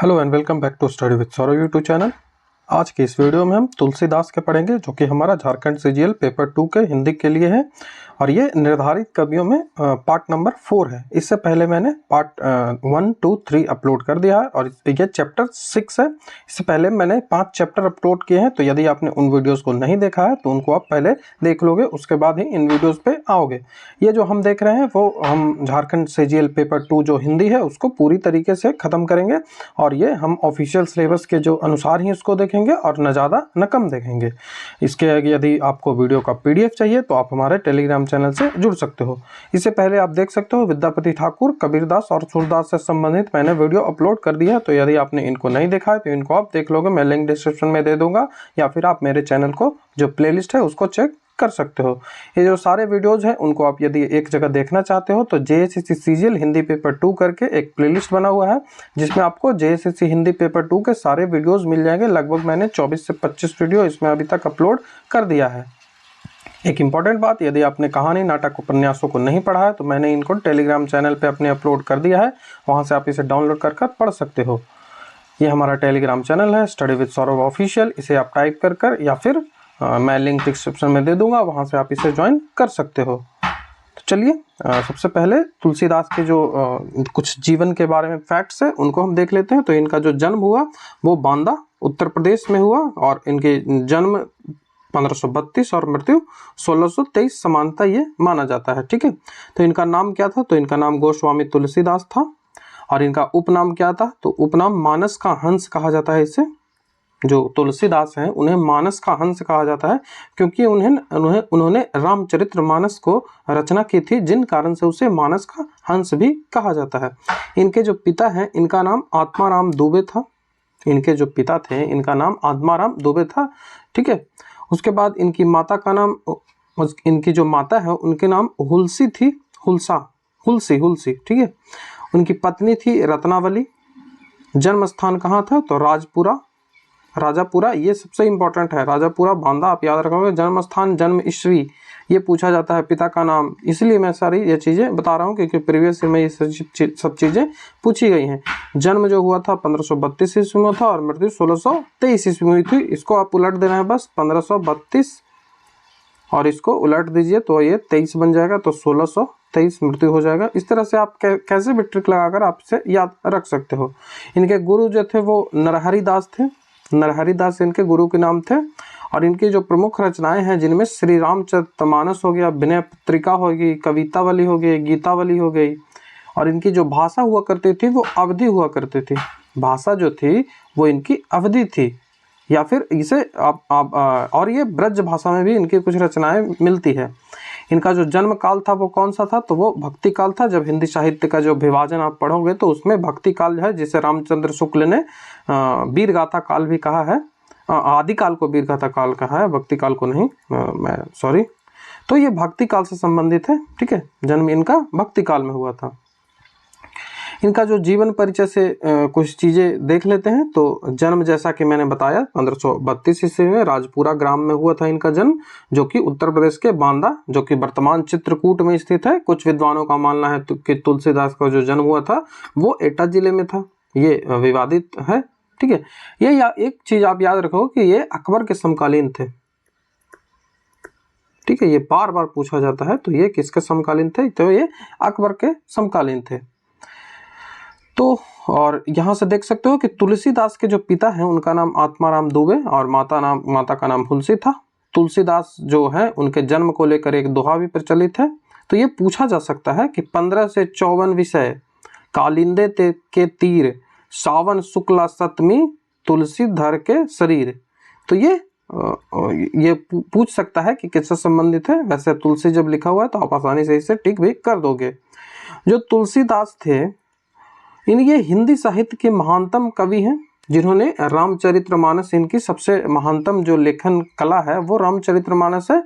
Hello and welcome back to study with Saurabh YouTube channel. आज के इस वीडियो में हम तुलसीदास के पढ़ेंगे, जो कि हमारा झारखंड सीजीएल पेपर 2 के हिंदी के लिए है और ये निर्धारित कवियों में पार्ट नंबर 4 है। इससे पहले मैंने पार्ट 1, 2, 3 अपलोड कर दिया है और ये चैप्टर 6 है। इससे पहले मैंने 5 चैप्टर अपलोड किए हैं, तो यदि आपने उन वीडियोस को नहीं देखा है तो उनको आप पहले देख लोगे, उसके बाद ही इन वीडियोस पे आओगे। ये जो हम देख रहे हैं वो हम झारखंड सीजीएल पेपर 2 जो हिंदी है उसको पूरी तरीके से ख़त्म करेंगे और ये हम ऑफिशियल सिलेबस के जो अनुसार ही इसको देखेंगे और न ज़्यादा न कम देखेंगे। इसके यदि आपको वीडियो का PDF चाहिए तो आप हमारे टेलीग्राम चैनल से जुड़ सकते हो। इससे पहले आप देख सकते हो विद्यापति ठाकुर, कबीरदास और सूरदास से संबंधित मैंने वीडियो अपलोड कर दिया है, तो यदि आपने इनको नहीं देखा है तो इनको आप देख लोगे। मैं लिंक डिस्क्रिप्शन में दे दूंगा या फिर आप मेरे चैनल को जो प्लेलिस्ट है उसको चेक कर सकते हो। ये जो सारे वीडियोज हैं उनको आप यदि एक जगह देखना चाहते हो तो JSSC सीजीएल हिंदी पेपर 2 करके एक प्लेलिस्ट बना हुआ है, जिसमें आपको JSSC हिंदी पेपर 2 के सारे वीडियोस मिल जाएंगे। लगभग मैंने 24 से 25 वीडियो इसमें अभी तक अपलोड कर दिया है। एक इम्पॉर्टेंट बात, यदि आपने कहानी, नाटक, उपन्यासों को नहीं पढ़ा है तो मैंने इनको टेलीग्राम चैनल पे अपने अपलोड कर दिया है, वहाँ से आप इसे डाउनलोड कर पढ़ सकते हो। ये हमारा टेलीग्राम चैनल है स्टडी विद सौरभ ऑफिशियल। इसे आप टाइप कर या फिर मैं लिंक डिस्क्रिप्शन में दे दूंगा, वहाँ से आप इसे ज्वाइन कर सकते हो। तो चलिए सबसे पहले तुलसीदास के जो कुछ जीवन के बारे में फैक्ट्स है उनको हम देख लेते हैं। तो इनका जो जन्म हुआ वो बांदा उत्तर प्रदेश में हुआ और इनके जन्म 1532 और मृत्यु 1623 समानता ये माना जाता है। ठीक है, तो इनका नाम क्या था? तो इनका नाम गोस्वामी तुलसीदास था और इनका उपनाम क्या था? तो उपनाम मानस का हंस कहा जाता है। इसे जो तुलसीदास हैं उन्हें मानस का हंस कहा जाता है, क्योंकि उन्होंने रामचरित्र मानस को रचना की थी, जिन कारण से उसे मानस का हंस भी कहा जाता है। इनके जो पिता हैं इनका नाम आत्माराम दुबे था। इनके जो पिता थे इनका नाम आत्माराम दुबे था। ठीक है, उसके बाद इनकी माता का नाम, इनकी जो माता है उनके नाम हुलसी थी, हुलसी। ठीक है, उनकी पत्नी थी रत्नावली। जन्म स्थान कहाँ था? तो राजापुरा, ये सबसे इंपॉर्टेंट है। राजापुरा बांदा आप याद रखोगे। जन्म स्थान, जन्म ईस्वी ये पूछा जाता है। पिता का नाम, इसलिए मैं सारी ये चीज़ें बता रहा हूँ क्योंकि प्रीवियस में ये सब चीज़ें पूछी गई हैं। जन्म जो हुआ था 1532 ईस्वी में था और मृत्यु 1623 ईस्वी में हुई थी। इसको आप उलट देना है बस, 1532 और इसको उलट दीजिए तो ये 23 बन जाएगा, तो 1623 मृत्यु हो जाएगा। इस तरह से आप कैसे भी ट्रिक लगाकर आप इसे याद रख सकते हो। इनके गुरु जो थे वो नरहरि दास थे। नरहरि दास इनके गुरु के नाम थे और इनकी जो प्रमुख रचनाएं हैं जिनमें श्री रामचरितमानस हो गया, विनय पत्रिका होगी, कवितावली हो गई, गीतावली हो गई। और इनकी जो भाषा हुआ करती थी वो अवधी हुआ करती थी। भाषा जो थी वो इनकी अवधी थी, या फिर इसे और ये ब्रज भाषा में भी इनकी कुछ रचनाएं मिलती है। इनका जो जन्म काल था वो कौन सा था? तो वो भक्ति काल था। जब हिंदी साहित्य का जो विभाजन आप पढ़ोगे तो उसमें भक्ति काल है, जिसे रामचंद्र शुक्ल ने वीर गाथा काल भी कहा है। आदि काल को वीर गाथा काल कहा है, भक्ति काल को नहीं, मैं सॉरी। तो ये भक्ति काल से संबंधित है। ठीक है, जन्म इनका भक्ति काल में हुआ था। इनका जो जीवन परिचय से कुछ चीज़ें देख लेते हैं। तो जन्म जैसा कि मैंने बताया 1532 ईस्वी में राजपुरा ग्राम में हुआ था इनका जन्म, जो कि उत्तर प्रदेश के बांदा, जो कि वर्तमान चित्रकूट में स्थित है। कुछ विद्वानों का मानना है कि तुलसीदास का जो जन्म हुआ था वो एटा जिले में था। ये विवादित है। ठीक है, ये एक चीज़ आप याद रखो कि ये अकबर के समकालीन थे। ठीक है, ये बार बार पूछा जाता है, तो ये किसके समकालीन थे? तो ये अकबर के समकालीन थे। तो और यहाँ से देख सकते हो कि तुलसीदास के जो पिता हैं उनका नाम आत्माराम दुबे और माता का नाम हुलसी था। तुलसीदास जो है उनके जन्म को लेकर एक दोहा भी प्रचलित है। तो ये पूछा जा सकता है कि 15 से 54 विषय कालिंदे के तीर, सावन शुक्ला सतमी, तुलसी धर के शरीर। तो ये पूछ सकता है कि किससे संबंधित है। वैसे तुलसी जब लिखा हुआ है तो आप आसानी से इसे टिक भी कर दोगे। जो तुलसीदास थे ये हिंदी साहित्य के महानतम कवि हैं, जिन्होंने रामचरितमानस, इनकी सबसे महानतम जो लेखन कला है वो रामचरितमानस है।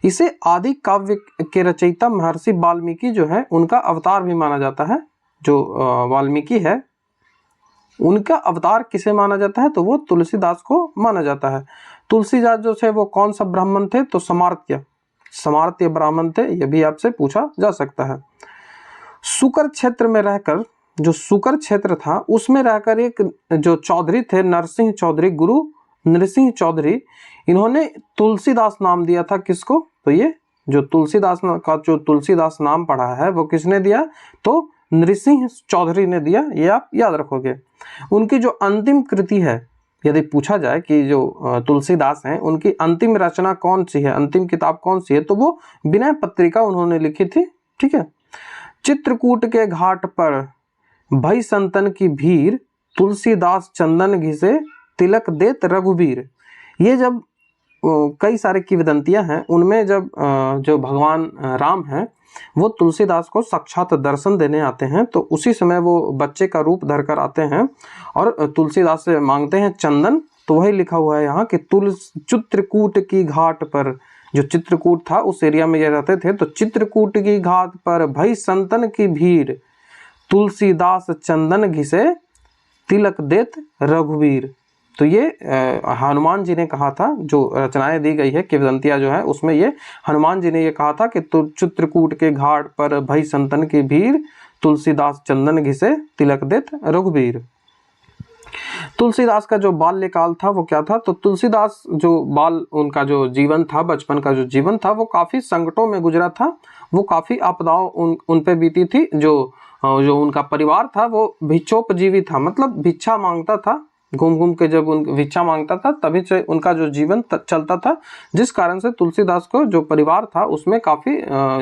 इसे आदि काव्य के रचयिता महर्षि वाल्मीकि जो है उनका अवतार भी माना जाता है। जो वाल्मीकि है उनका अवतार किसे माना जाता है? तो वो तुलसीदास को माना जाता है। तुलसीदास जो थे वो कौन सा ब्राह्मण थे? तो समार्त्य ब्राह्मण थे। ये भी आपसे पूछा जा सकता है। शुकर क्षेत्र में रहकर जो सुकर क्षेत्र था उसमें रहकर एक जो चौधरी थे, नरसिंह चौधरी, गुरु नरसिंह चौधरी, इन्होंने तुलसीदास नाम दिया था। किसको? तो ये जो तुलसीदास का जो तुलसीदास नाम पढ़ा है वो किसने दिया? तो नरसिंह चौधरी ने दिया, ये आप याद रखोगे। उनकी जो अंतिम कृति है, यदि पूछा जाए कि जो तुलसीदास हैं उनकी अंतिम रचना कौन सी है, अंतिम किताब कौन सी है, तो वो विनय पत्रिका उन्होंने लिखी थी। ठीक है। चित्रकूट के घाट पर भई संतन की भीड़, तुलसीदास चंदन घिसे तिलक देत रघुबीर। ये जब कई सारे किंवदंतियां हैं, उनमें जब जो भगवान राम हैं वो तुलसीदास को साक्षात दर्शन देने आते हैं, तो उसी समय वो बच्चे का रूप धरकर आते हैं और तुलसीदास से मांगते हैं चंदन। तो वही लिखा हुआ है यहाँ कि चित्रकूट की घाट पर, जो चित्रकूट था उस एरिया में ये रहते थे, तो चित्रकूट की घाट पर भई संतन की भीड़, तुलसीदास चंदन घिसे तिलक देत रघुवीर। तो ये हनुमान जी ने कहा था, जो रचनाएं दी गई है किंवदंतियां जो है उसमें ये हनुमान जी ने ये कहा था कि चित्रकूट के घाट पर भई संतन की भीड़, तुलसीदास चंदन घिसे तिलक देत रघुवीर। तुलसीदास का जो बाल्यकाल था वो क्या था? तो तुलसीदास जो उनका जो जीवन था, बचपन का जो जीवन था वो काफी संकटों में गुजरा था। वो काफी आपदाओं उन पे बीती थी। जो उनका परिवार था वो भिक्षोपजीवी था, मतलब भिक्षा मांगता था, घूम घूम के जब उन भिक्षा मांगता था तभी से उनका जो जीवन चलता था, जिस कारण से तुलसीदास को जो परिवार था उसमें काफ़ी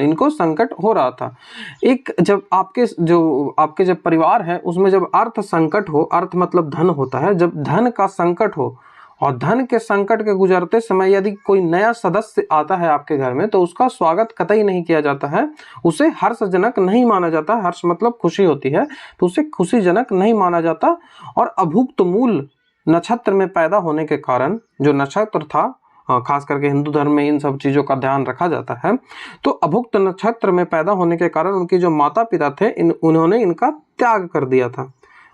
इनको संकट हो रहा था। एक जब आपके जब परिवार है उसमें जब अर्थ संकट हो, अर्थ मतलब धन होता है, जब धन का संकट हो और धन के संकट के गुजरते समय यदि कोई नया सदस्य आता है आपके घर में तो उसका स्वागत कतई नहीं किया जाता है, उसे हर्षजनक नहीं माना जाता। हर्ष मतलब खुशी होती है, तो उसे खुशीजनक नहीं माना जाता। और अभुक्त मूल नक्षत्र में पैदा होने के कारण, जो नक्षत्र था खास करके हिंदू धर्म में इन सब चीज़ों का ध्यान रखा जाता है, तो अभुक्त नक्षत्र में पैदा होने के कारण उनके जो माता पिता थे उन्होंने इनका त्याग कर दिया था।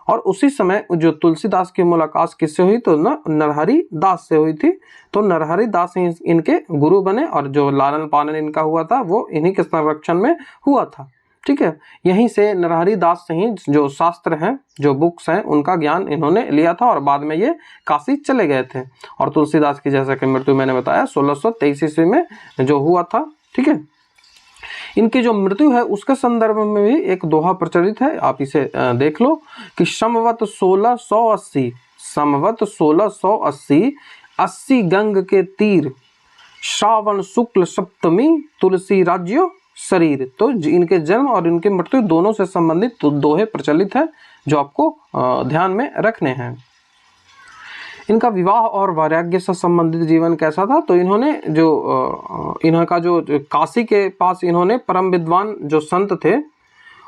और उसी समय जो तुलसीदास की मुलाकात किससे हुई? तो नरहरि दास से हुई थी। तो नरहरि दास ही इनके गुरु बने और जो लालन पालन इनका हुआ था वो इन्हीं के संरक्षण में हुआ था। ठीक है। यहीं से नरहरि दास से ही जो शास्त्र हैं, जो बुक्स हैं, उनका ज्ञान इन्होंने लिया था और बाद में ये काशी चले गए थे। और तुलसीदास की जैसा कि मृत्यु मैंने बताया 1623 ईस्वी में जो हुआ था। ठीक है। इनकी जो मृत्यु है उसके संदर्भ में भी एक दोहा प्रचलित है, आप इसे देख लो कि संवत 1680 80 गंग के तीर, श्रावण शुक्ल सप्तमी, तुलसी राज्यो शरीर। तो इनके जन्म और इनकी मृत्यु दोनों से संबंधित दोहे प्रचलित है जो आपको ध्यान में रखने हैं। इनका विवाह और वैराग्य से संबंधित जीवन कैसा था? तो इन्होंने इनका जो काशी के पास इन्होंने परम विद्वान जो संत थे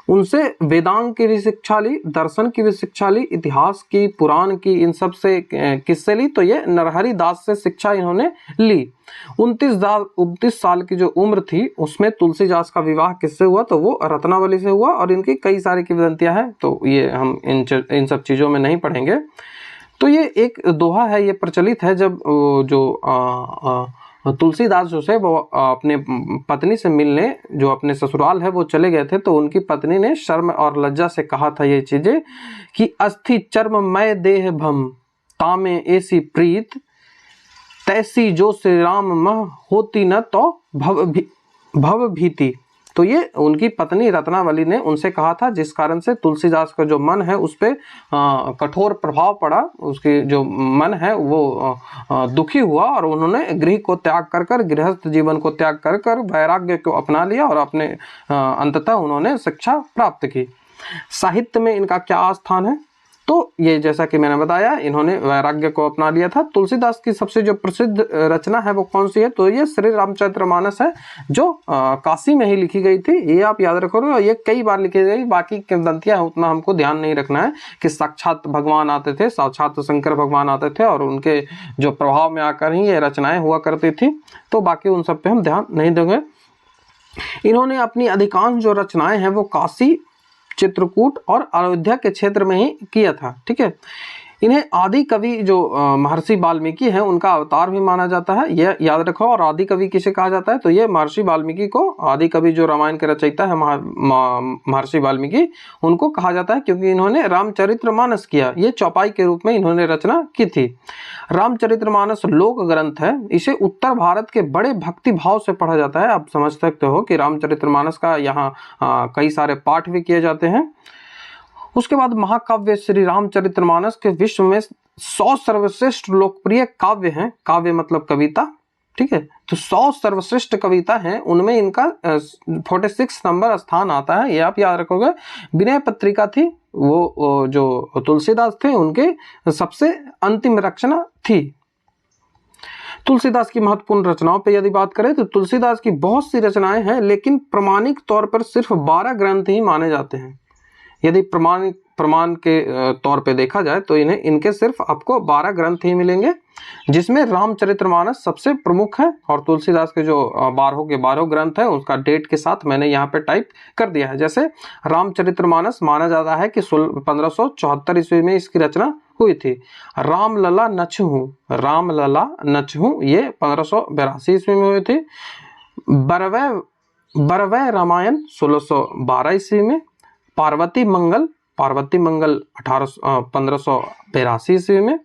उनसे वेदांग की भी शिक्षा ली, दर्शन की भी शिक्षा ली, इतिहास की, पुराण की, इन सब से किससे ली? तो ये नरहरि दास से शिक्षा इन्होंने ली। 29 साल की जो उम्र थी उसमें तुलसीदास का विवाह किससे हुआ? तो वो रत्नावली से हुआ। और इनकी कई सारी किंवदंतियां हैं, तो ये हम इन सब चीज़ों में नहीं पढ़ेंगे। तो ये एक दोहा है, ये प्रचलित है। जब तुलसीदास जो है वो अपने पत्नी से मिलने जो अपने ससुराल है वो चले गए थे, तो उनकी पत्नी ने शर्म और लज्जा से कहा था ये चीजें कि अस्थि चर्म मय देह भम, तामे ऐसी प्रीत, तैसी जो श्री राम मह होती न तो भव भीति। तो ये उनकी पत्नी रत्नावली ने उनसे कहा था, जिस कारण से तुलसीदास का जो मन है उस पर कठोर प्रभाव पड़ा, उसके जो मन है वो दुखी हुआ और उन्होंने गृह को त्याग कर गृहस्थ जीवन को त्याग कर वैराग्य को अपना लिया और अपने अंततः उन्होंने शिक्षा प्राप्त की। साहित्य में इनका क्या स्थान है? तो ये जैसा कि मैंने बताया इन्होंने वैराग्य को अपना लिया था। तुलसीदास की सबसे जो प्रसिद्ध रचना है वो कौन सी है? तो ये श्री रामचरितमानस है, जो काशी में ही लिखी गई थी। ये आप याद रखोगे, और ये कई बार लिखी गई। बाकी किंवदंतियां उतना हमको ध्यान नहीं रखना है कि साक्षात भगवान आते थे, साक्षात शंकर भगवान आते थे और उनके जो प्रभाव में आकर ही ये रचनाएं हुआ करती थी, तो बाकी उन सब पे हम ध्यान नहीं देंगे। इन्होंने अपनी अधिकांश जो रचनाएं हैं वो काशी, चित्रकूट और अयोध्या के क्षेत्र में ही किया था। ठीक है। इन्हें आदि कवि जो महर्षि वाल्मीकि हैं उनका अवतार भी माना जाता है, यह याद रखो। और आदि कवि किसे कहा जाता है, तो ये महर्षि वाल्मीकि को, आदि कवि जो रामायण के रचयिता है महर्षि वाल्मीकि, उनको कहा जाता है क्योंकि इन्होंने रामचरितमानस किया, ये चौपाई के रूप में इन्होंने रचना की थी। रामचरितमानस लोक ग्रंथ है, इसे उत्तर भारत के बड़े भक्ति भाव से पढ़ा जाता है। आप समझ सकते हो कि रामचरितमानस का यहाँ कई सारे पाठ भी किए जाते हैं। उसके बाद महाकाव्य श्री रामचरितमानस के विश्व में 100 सर्वश्रेष्ठ लोकप्रिय काव्य हैं। काव्य मतलब कविता, ठीक है। तो 100 सर्वश्रेष्ठ कविता हैं, उनमें इनका 46 नंबर स्थान आता है, ये आप याद रखोगे। विनय पत्रिका थी, वो जो तुलसीदास थे उनके सबसे अंतिम रचना थी। तुलसीदास की महत्वपूर्ण रचनाओं पे यदि बात करें तो तुलसीदास की बहुत सी रचनाएं हैं, लेकिन प्रमाणिक तौर पर सिर्फ 12 ग्रंथ ही माने जाते हैं। यदि प्रमाण के तौर पे देखा जाए तो इनके सिर्फ आपको 12 ग्रंथ ही मिलेंगे, जिसमें रामचरितमानस सबसे प्रमुख है। और तुलसीदास के जो 12 के 12 ग्रंथ है उसका डेट के साथ मैंने यहाँ पे टाइप कर दिया है। जैसे रामचरितमानस माना जाता है कि 1574 ईस्वी में इसकी रचना हुई थी। रामलला नचहूँ ये 1582 ईस्वी में हुई थी। बरवै रामायण 1612 ईस्वी में। पार्वती मंगल 1582 ईस्वी में।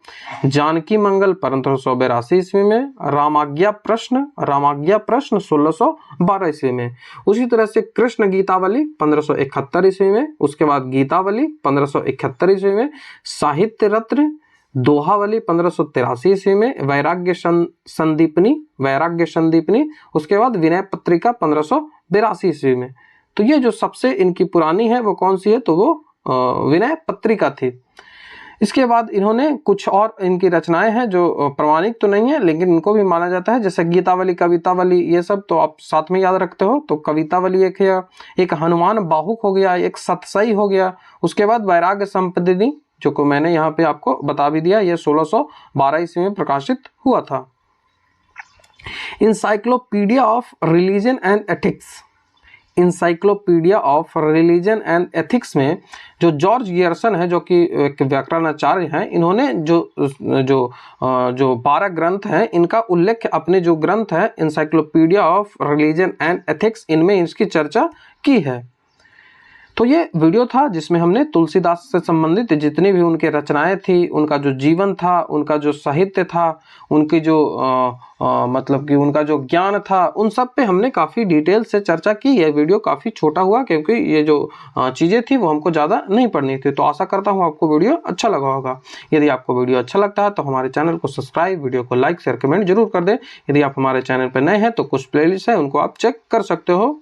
जानकी मंगल 1582 ईस्वी में। रामाज्ञा प्रश्न 1612 ईस्वी में। उसी तरह से कृष्ण गीतावली 1571 ईस्वी में। उसके बाद गीतावली 1571 ईस्वी में। साहित्य रत्न दोहावली 1583 ईस्वी में। वैराग्य संदीपनी उसके बाद विनय पत्रिका 1582 ईस्वी में। तो ये जो सबसे इनकी पुरानी है वो कौन सी है, तो वो विनय पत्रिका थी। इसके बाद इन्होंने कुछ और इनकी रचनाएं हैं जो प्रमाणिक तो नहीं है लेकिन इनको भी माना जाता है, जैसे गीतावली, कवितावली, ये सब तो आप साथ में याद रखते हो। तो कवितावली एक है, एक हनुमान बाहुक हो गया, एक सतसई हो गया। उसके बाद वैराग्य संपदिनी जो को मैंने यहाँ पे आपको बता भी दिया, ये 1612 ईस्वी में प्रकाशित हुआ था। Encyclopedia of religion and ethics, encyclopedia of religion and ethics में जो जॉर्ज गियर्सन है जो कि एक व्याकरणाचार्य हैं, इन्होंने जो 12 ग्रंथ हैं इनका उल्लेख अपने जो ग्रंथ है encyclopedia of religion and ethics, इनमें इसकी चर्चा की है। तो ये वीडियो था जिसमें हमने तुलसीदास से संबंधित जितनी भी उनके रचनाएं थी, उनका जो जीवन था, उनका जो साहित्य था, उनकी जो मतलब कि उनका जो ज्ञान था, उन सब पे हमने काफ़ी डिटेल से चर्चा की। ये वीडियो काफ़ी छोटा हुआ क्योंकि ये जो चीज़ें थी वो हमको ज़्यादा नहीं पढ़नी थी। तो आशा करता हूँ आपको वीडियो अच्छा लगा होगा। यदि आपको वीडियो अच्छा लगता है तो हमारे चैनल को सब्सक्राइब, वीडियो को लाइक, शेयर, कमेंट जरूर कर दें। यदि आप हमारे चैनल पर नए हैं तो कुछ प्लेलिस्ट है उनको आप चेक कर सकते हो।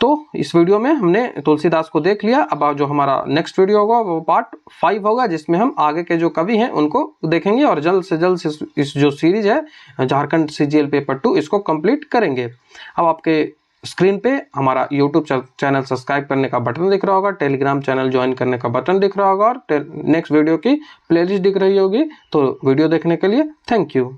तो इस वीडियो में हमने तुलसीदास को देख लिया। अब जो हमारा नेक्स्ट वीडियो होगा वो पार्ट 5 होगा, जिसमें हम आगे के जो कवि हैं उनको देखेंगे और जल्द से जल्द इस जो सीरीज है झारखंड सीजीएल पेपर 2 इसको कंप्लीट करेंगे। अब आपके स्क्रीन पे हमारा यूट्यूब चैनल सब्सक्राइब करने का बटन दिख रहा होगा, टेलीग्राम चैनल ज्वाइन करने का बटन दिख रहा होगा और नेक्स्ट वीडियो की प्लेलिस्ट दिख रही होगी। तो वीडियो देखने के लिए थैंक यू।